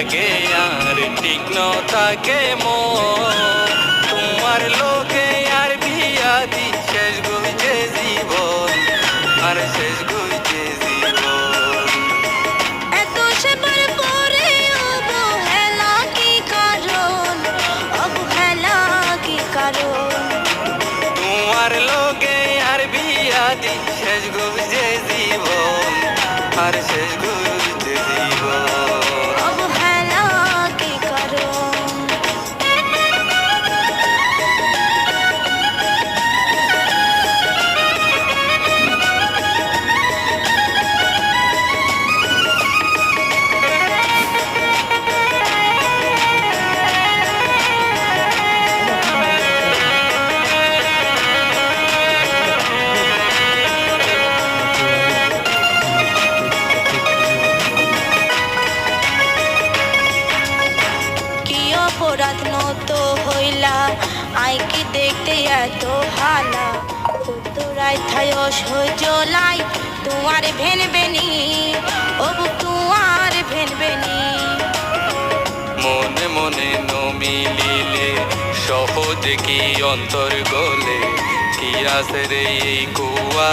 লাগে আর ঠিক ন থাকে মন তোমার লোকে আর বিয়া দি শেষ গুইছে জীবন আর শেষ গুইছে জীবন এত সেবার পরে অবহেলা কি কারণ, অবহেলা কি কারণ? তোমার লোকে আর বিয়া দি শেষ গুইছে জীবন আর শেষ গুইছে জীবন অবহেলা কি কারণ? অপরাধ নত হইলা আই কি দেখতে এত হালা তোরাই থায় সহ্য লাই তোমার ভেন বেনি ওবু তোমার ভেন বেনি মনে মনে নমিলিলে সহজে কি অন্তর গলে কি আছে রে এই কুয়া